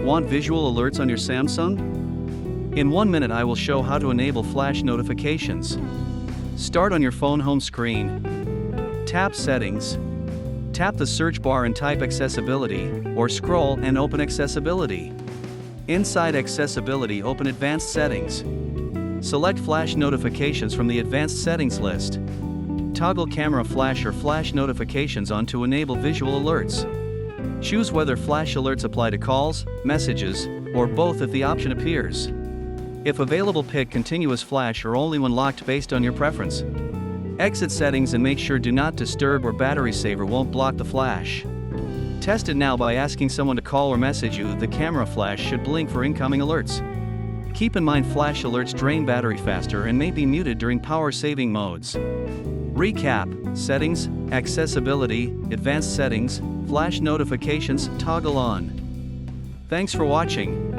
Want visual alerts on your Samsung? In 1 minute I will show how to enable flash notifications. Start on your phone home screen. Tap Settings. Tap the search bar and type Accessibility, or scroll and open Accessibility. Inside Accessibility, open Advanced Settings. Select Flash Notifications from the Advanced Settings list. Toggle Camera Flash or Flash Notifications on to enable visual alerts. Choose whether flash alerts apply to calls, messages, or both if the option appears. If available, pick Continuous Flash or only when locked based on your preference. Exit settings and make sure Do Not Disturb or Battery Saver won't block the flash. Test it now by asking someone to call or message you. The camera flash should blink for incoming alerts. Keep in mind flash alerts drain battery faster and may be muted during power-saving modes. Recap: Settings, Accessibility, Advanced Settings, Flash Notifications, toggle on. Thanks for watching.